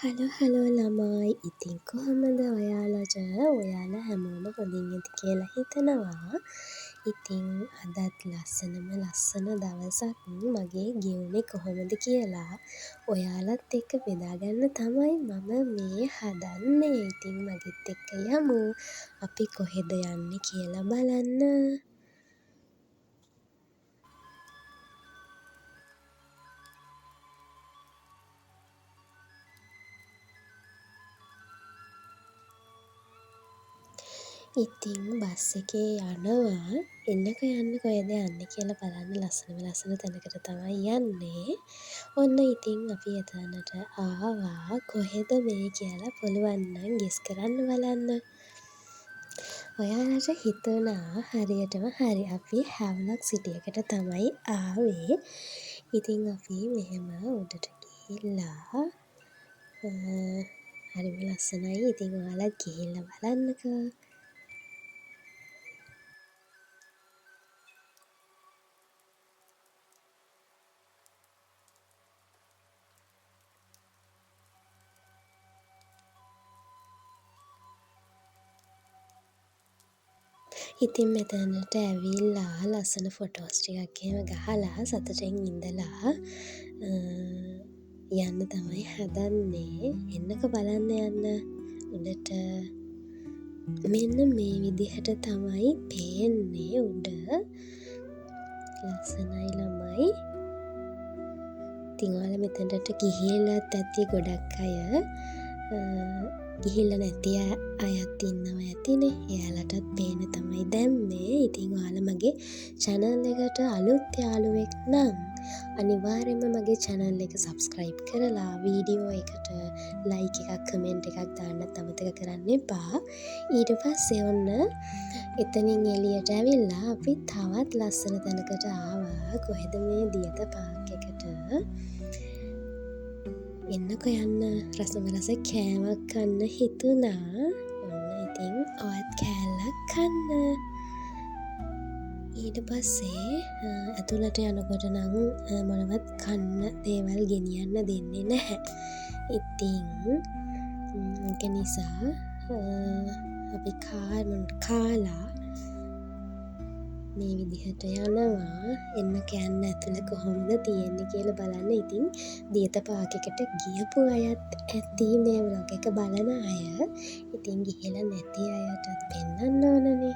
Hello ළමයි ඉතින් කොහොමද ඔයාලා හැමෝම හොඳින් ඇති කියලා හිතනවා. ඉතින් අදත් ලස්සන දවසක් මගේ ගෙවුනේ කොහොමද කියලා ඔයාලත් එක්ක බෙදාගන්න තමයි මම මේ හදන්නේ. ඉතින් මගෙත් එක්ක යමු අපි කොහෙද යන්නේ කියලා බලන්න. ඉතින් බස් එකේ යනවා එන්නක කොහෙද යන්නේ කියලා බලන්න ලස්සන තැනකට තමයි යන්නේ. ඔන්න ඉතින් අපි එතනට ආවා කොහෙද මේ කියලා පුළුවන් නම් ගෙස් කරන්න බලන්න. ඔයාලට හිතුණා හරියටම හරි අපි හැව්ලොක් සිටියකට තමයි ආවේ. ඉතින් අපි මෙහෙම උඩට ගිහිල්ලා හරිම ලස්සනයි. ඉතින් ඔයාලත් ගිහිල්ලා බලන්නකෝ. ඉතින් මෙතනට ඇවිල්ලා ලස්සන ෆොටෝස් ටිකක් එහෙම ගහලා සතුටින් ඉඳලා යන්න තමයි හදන්නේ. එන්නකෝ බලන්න යන්න උඩට. මෙන්න මේ විදිහට තමයි පේන්නේ උඩ. ලස්සනයි ළමයි. ඉතින් ඔයාලා මෙතනට ගිහිල්ලත් ඇති ගොඩක් අය. ගිහිල්ලා නැති අයත් ඉන්නවා ඇතිනේ. එයාලටත් පේන තමයි දැම්මේ. ඉතින් ඔයාලා මගේ channel එකට අලුත් යාළුවෙක් නම් අනිවාර්යයෙන්ම මගේ channel එක subscribe කරලා වීඩියෝ එකට like එකක් comment එකක් දාන්නත් අමතක කරන්න එපා. ඊට පස්සේ ඔන්න එතනින් එළියට ඇවිල්ලා අපි තවත් ලස්සන තැනකට ආවා. කොහෙද මේ දියත පාක් එකට. එන්නකො යන්න රස කෑමක් කන්න හිතුණා. ඔන්න ඉතින් ඔයත් කෑල්ලක් කන්න. ඊට පස්සේ ඇතුළට යනකොට නම් මොනවත් කන්න දේවල් ගෙනියන්න දෙන්නේ නැහැ. ඉතින් ඒක නිසා අපි කාලා මේ විදිහට යනවා. එන්න කෑන්න ඇතුළ කොහොමද තියෙන්නේ කියලා බලන්න. ඉතින් දියත පාක් එකට ගියපු අයත් ඇති මේ vlog එක බලන අය. ඉතින් ගිහිලා නැති අයටත් පෙන්නන්න ඕනනේ.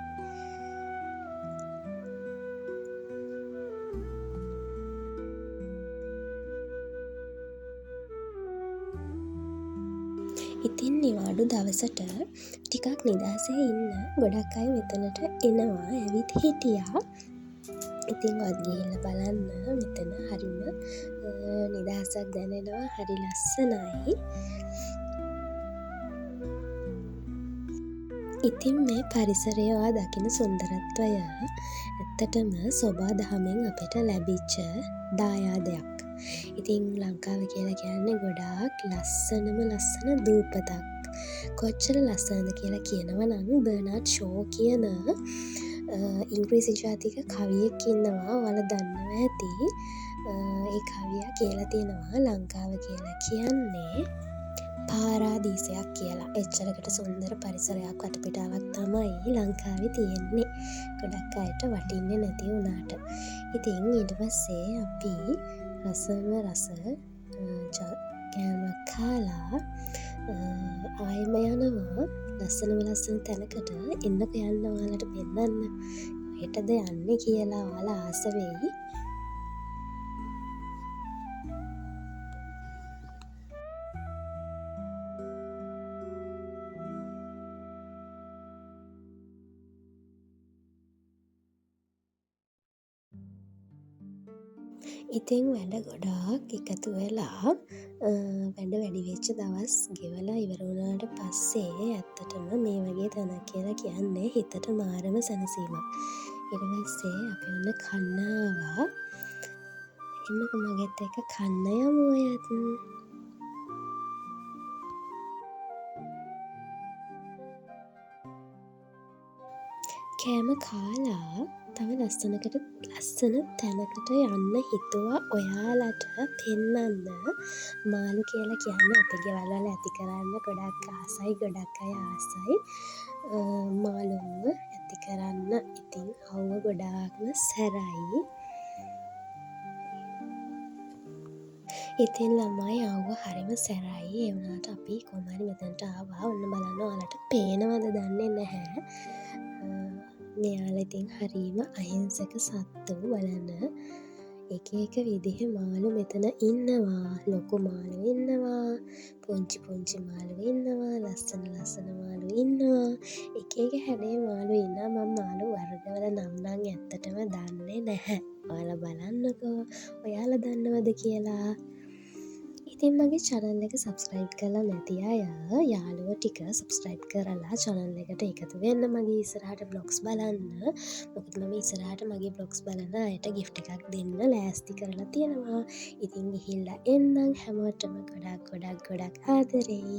ඉතින් නිවාඩු දවසට ටිකක් නිදහසේ ඉන්න ගොඩක් අය මෙතනට එනවා ඇවිත් හිටියා. ඉතින් ඔයත් ගිහිල්ලා බලන්න මෙතන හරිම නිදහසක් දැනෙනවා. හරි ලස්සනයි. ඉතින් මේ පරිසරය ඔයා දකින සුන්දරත්වය ඇත්තටම සොබා දහමෙන් අපිට ලැබිච්ච දායාදයක්. ඉතින් ලංකාව කියලා කියන්නේ ගොඩාක් ලස්සන දූපතක්. කොච්චර ලස්සනද කියලා කියනවා නම් බර්නාඩ් ෂෝ කියන ඉංග්‍රීසි ජාතික කවියෙක් ඉන්නවා. ඔයාලා දන්නවා ඇති. ඒ කවියා කියලා තියෙනවා ලංකාව කියලා කියන්නේ පාරාදීසයක් කියලා. එච්චරකට සුන්දර පරිසරයක් වටපිටාවක් තමයි ලංකාවේ තියෙන්නේ. ගොඩක් අයට වටින්නේ නැති වුණාට. ඉතින් ඊට පස්සේ අපි රස කෑමක් කාලා ආයෙම යනවා ලස්සන තැනකට. එන්නක යන්න ඔයාලට පෙන්නන්න. හෙටද යන්නේ කියලා ඔයාලා ආස වෙයි. ඉතින් වැඩ ගොඩාක් එකතු වෙලා වැඩ වැඩි වෙච්ච දවස් ගෙවලා ඉවර වුණාට පස්සේ ඇත්තටම මේ වගේ තැනක් කියලා කියන්නේ හිතට මාරම සැනසීමක්. ඊට පස්සේ අපි ඔන්න කන්න ආවා. එන්නකෝ මගෙත් එක්ක කන්න යමු ඔයත්. කෑම කාලා තව ලස්සන තැනකට යන්න හිතුවා ඔයාලට පෙන්නන්න. මාළු කියලා කියන්නේ අපේ ගෙවල් වල ඇති කරන්න ගොඩක් ආසයි. ගොඩක් අය ආසයි මාළුන්ව ඇති කරන්න. ඉතින් අව්ව ගොඩාක්ම සැරයි. ඉතින් ළමයි අව්ව හරිම සැරයි. ඒ වුණාට අපි කොහොම හරි මෙතනට ආවා. ඔන්න බලන්න ඔයාලට පේනවද දන්නේ නැහැ. මෙයාලා ඉතින් හරිම අහිංසක සත්තු. බලන්න එක එක විදිහේ මාළු මෙතන ඉන්නවා. ලොකු මාළු ඉන්නවා, පුංචි මාළු ඉන්නවා, ලස්සන මාළු ඉන්නවා. එක එක හැඩේ මාළු ඉන්නවා. මම මාළු වර්ගවල නම් ඇත්තටම දන්නේ නැහැ. ඔයාලා බලන්නකෝ ඔයාලා දන්නවද කියලා. ඉතින් මගේ channel එක subscribe කරලා නැති අය යාළුවෝ ටික subscribe කරලා channel එකට එකතු වෙන්න. මගේ ඉස්සරහට vlogs බලන්න. මොකද මම ඉස්සරහට මගේ vlogs බලන අයට gift එකක් දෙන්න ලෑස්ති කරලා තියෙනවා. ඉතින් ගිහිල්ලා එන්නම්. හැමෝටම ගොඩක් ආදරේ.